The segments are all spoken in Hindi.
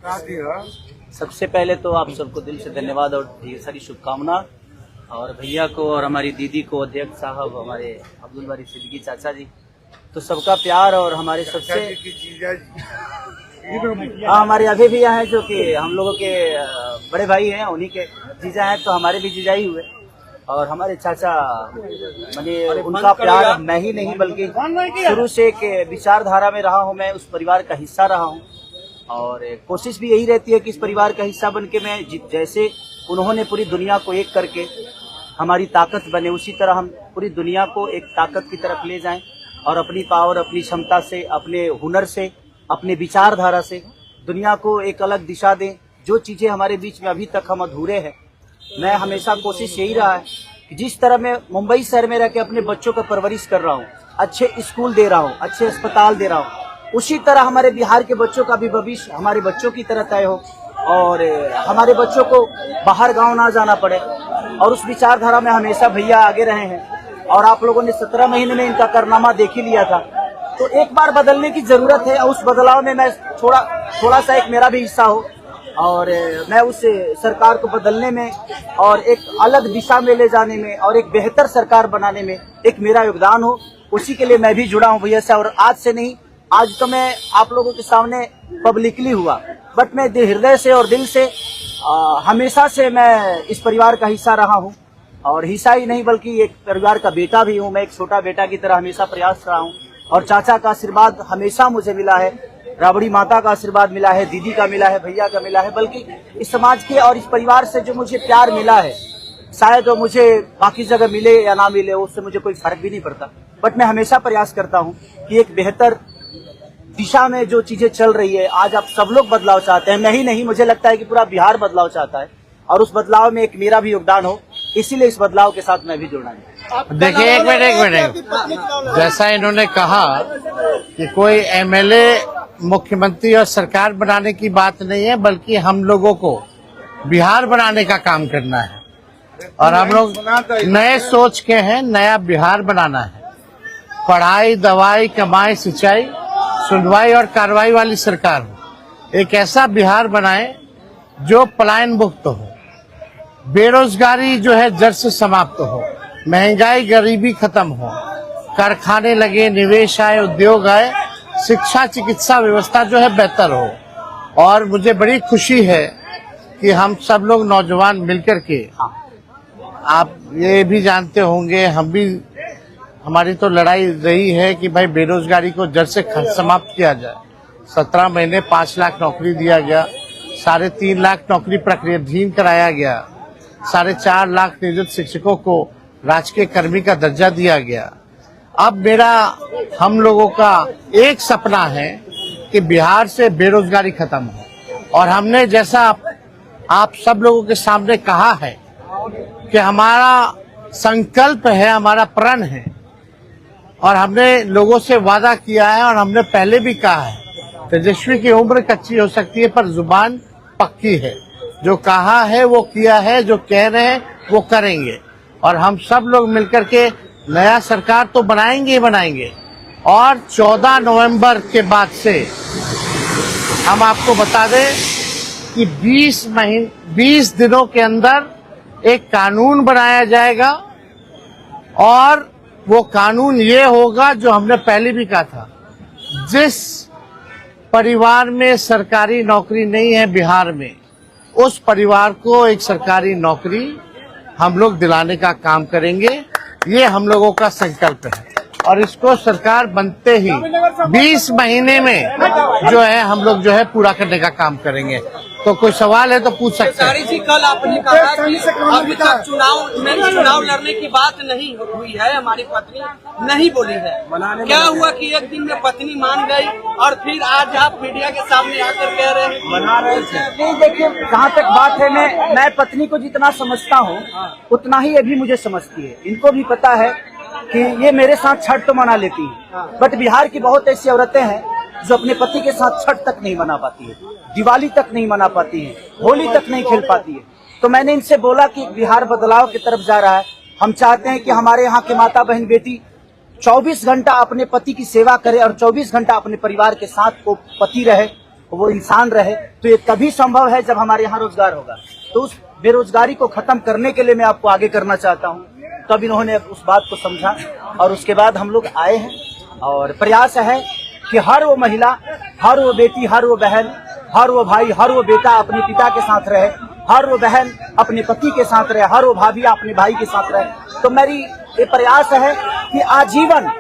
सबसे पहले तो आप सबको दिल से धन्यवाद और ढेर सारी शुभकामना, और भैया को और हमारी दीदी को, अध्यक्ष साहब, हमारे अब्दुल बारी सिद्दीकी चाचा जी, तो सबका प्यार। और हमारे सबसे हमारे अभी भैया हैं जो कि हम लोगों के बड़े भाई हैं, उन्हीं के जीजा हैं, तो हमारे भी जीजा ही हुए। और हमारे चाचा मैंने उनका प्यार मैं ही नहीं बल्कि शुरू से एक विचारधारा में रहा हूँ, मैं उस परिवार का हिस्सा रहा हूँ। और कोशिश भी यही रहती है कि इस परिवार का हिस्सा बन के मैं जैसे उन्होंने पूरी दुनिया को एक करके हमारी ताकत बने, उसी तरह हम पूरी दुनिया को एक ताकत की तरफ ले जाएं और अपनी पावर, अपनी क्षमता से, अपने हुनर से, अपने विचारधारा से दुनिया को एक अलग दिशा दें। जो चीज़ें हमारे बीच में अभी तक हम अधूरे हैं, मैं हमेशा कोशिश यही रहा है कि जिस तरह मैं मुंबई शहर में रह के अपने बच्चों का परवरिश कर रहा हूँ, अच्छे स्कूल दे रहा हूँ, अच्छे अस्पताल दे रहा हूँ, उसी तरह हमारे बिहार के बच्चों का भी भविष्य हमारे बच्चों की तरह तय हो और हमारे बच्चों को बाहर गांव ना जाना पड़े। और उस विचारधारा में हमेशा भैया आगे रहे हैं और आप लोगों ने 17 महीने में इनका कारनामा देख ही लिया था। तो एक बार बदलने की जरूरत है, उस बदलाव में मैं थोड़ा सा एक मेरा भी हिस्सा हो और मैं उस सरकार को बदलने में और एक अलग दिशा में ले जाने में और एक बेहतर सरकार बनाने में एक मेरा योगदान हो, उसी के लिए मैं भी जुड़ा हूँ भैया से। और आज से नहीं, आज तो मैं आप लोगों के सामने पब्लिकली हुआ, बट मैं हृदय से और दिल से हमेशा से मैं इस परिवार का हिस्सा रहा हूँ। और हिस्सा ही नहीं बल्कि एक परिवार का बेटा भी हूँ। मैं एक छोटा बेटा की तरह हमेशा प्रयास रहा हूँ और चाचा का आशीर्वाद हमेशा मुझे मिला है, राबड़ी माता का आशीर्वाद मिला है, दीदी का मिला है, भैया का मिला है, बल्कि इस समाज के और इस परिवार से जो मुझे प्यार मिला है, शायद वो मुझे बाकी जगह मिले या ना मिले, उससे मुझे कोई फर्क भी नहीं पड़ता। बट मैं हमेशा प्रयास करता हूँ कि एक बेहतर दिशा में जो चीजें चल रही है, आज आप सब लोग बदलाव चाहते हैं, मैं ही नहीं, मुझे लगता है कि पूरा बिहार बदलाव चाहता है और उस बदलाव में एक मेरा भी योगदान हो, इसीलिए इस बदलाव के साथ मैं भी जुड़ना है। देखिए, एक मिनट, जैसा इन्होंने कहा कि कोई एमएलए मुख्यमंत्री और सरकार बनाने की बात नहीं है, बल्कि हम लोगों को बिहार बनाने का काम करना है और हम लोग नए सोच के हैं, नया बिहार बनाना है। पढ़ाई, दवाई, कमाई, सिंचाई, सुनवाई और कार्रवाई वाली सरकार हो। एक ऐसा बिहार बनाए जो पलायन मुक्त हो, बेरोजगारी जो है जड़ से समाप्त हो, महंगाई गरीबी खत्म हो, कारखाने लगे, निवेश आए, उद्योग आए, शिक्षा चिकित्सा व्यवस्था जो है बेहतर हो। और मुझे बड़ी खुशी है कि हम सब लोग नौजवान मिलकर के, आप ये भी जानते होंगे, हम भी, हमारी तो लड़ाई रही है कि भाई बेरोजगारी को जड़ से समाप्त किया जाए। 17 महीने 5 लाख नौकरी दिया गया, 3.5 लाख नौकरी प्रक्रियाधीन कराया गया, 4.5 लाख नियोजित शिक्षकों को राजकीय कर्मी का दर्जा दिया गया। अब हम लोगों का एक सपना है कि बिहार से बेरोजगारी खत्म हो और हमने जैसा आप सब लोगों के सामने कहा है कि हमारा संकल्प है, हमारा प्रण है और हमने लोगों से वादा किया है और हमने पहले भी कहा है, तेजस्वी की उम्र कच्ची हो सकती है पर जुबान पक्की है। जो कहा है वो किया है, जो कह रहे हैं वो करेंगे और हम सब लोग मिलकर के नया सरकार तो बनाएंगे ही बनाएंगे। और 14 नवंबर के बाद से हम आपको बता दें कि 20 दिनों के अंदर एक कानून बनाया जाएगा और वो कानून ये होगा जो हमने पहले भी कहा था, जिस परिवार में सरकारी नौकरी नहीं है बिहार में, उस परिवार को एक सरकारी नौकरी हम लोग दिलाने का काम करेंगे। ये हम लोगों का संकल्प है और इसको सरकार बनते ही 20 महीने में जो है हम लोग जो है पूरा करने का काम करेंगे। तो कोई सवाल है तो पूछ सकते हैं। जी, कल आपने कहा कि अभी तक चुनाव लड़ने की बात नहीं हुई है, हमारी पत्नी नहीं बोली है। क्या हुआ कि एक दिन में पत्नी मान गई और फिर आज आप मीडिया के सामने आकर कह रहे हैं मना रहे थे? देखिए, जहाँ तक बात है, मैं पत्नी को जितना समझता हूँ उतना ही ये भी मुझे समझती है। इनको भी पता है कि ये मेरे साथ छठ तो मना लेती है, बट बिहार की बहुत ऐसी औरतें हैं जो अपने पति के साथ छठ तक नहीं मना पाती है, दिवाली तक नहीं मना पाती है, होली तक नहीं खेल पाती है। तो मैंने इनसे बोला कि बिहार बदलाव की तरफ जा रहा है, हम चाहते हैं कि हमारे यहाँ के माता बहन बेटी 24 घंटा अपने पति की सेवा करे और 24 घंटा अपने परिवार के साथ को पति रहे, वो इंसान रहे, तो ये तभी संभव है जब हमारे यहाँ रोजगार होगा। तो उस बेरोजगारी को खत्म करने के लिए मैं आपको आगे करना चाहता हूँ। तब इन्होंने उस बात को समझा और उसके बाद हम लोग आए हैं और प्रयास है कि हर वो महिला, हर वो बेटी, हर वो बहन, हर वो भाई, हर वो बेटा अपने पिता के साथ रहे, हर वो बहन अपने पति के साथ रहे, हर वो भाभी अपने भाई के साथ रहे। तो मेरी ये प्रयास है कि आजीवन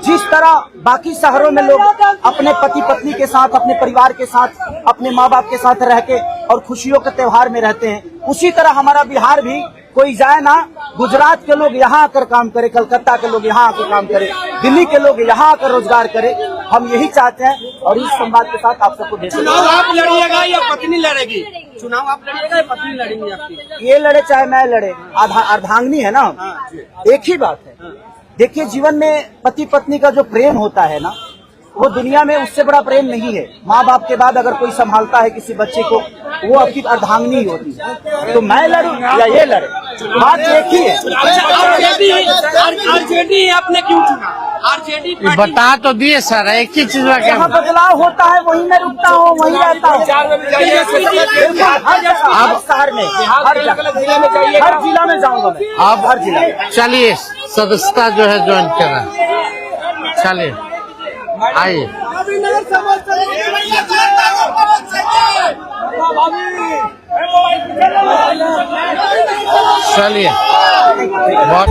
जिस तरह बाकी शहरों में लोग अपने पति पत्नी के साथ, अपने परिवार के साथ, अपने माँ बाप के साथ रह के और खुशियों के त्योहार में रहते हैं, उसी तरह हमारा बिहार भी कोई जाए ना, गुजरात के लोग यहाँ आकर काम करे, कलकत्ता के लोग यहाँ आकर काम करे, दिल्ली के लोग यहाँ आकर रोजगार करे। हम यही चाहते हैं और इस संवाद के साथ आप सबको भेज। चुनाव आप लड़िएगा या पत्नी लड़ेगी? चुनाव आप लड़िएगा या पत्नी लड़ेंगी आपकी? ये लड़े चाहे मैं लड़े, अर्धांगिनी है ना, एक ही बात है। देखिए, जीवन में पति पत्नी का जो प्रेम होता है ना, वो दुनिया में उससे बड़ा प्रेम नहीं है। माँ बाप के बाद अगर कोई संभालता है किसी बच्चे को, वो आपकी अर्धांगिनी ही होती है। तो मैं लड़ूं या ये लड़े, बात एक ही है। आरजेडी आपने क्यों चुना? आरजेडी बता तो दिए सर, एक ही चीज में जहाँ बदलाव होता है वहीं मैं रुकता हूँ, वहीं रहता हूँ। अब शहर में हर जिला में जाऊंगा मैं, आप हर जिला में। चलिए, सदस्यता जो है ज्वाइन करें, चलिए आइए। चलिए बहुत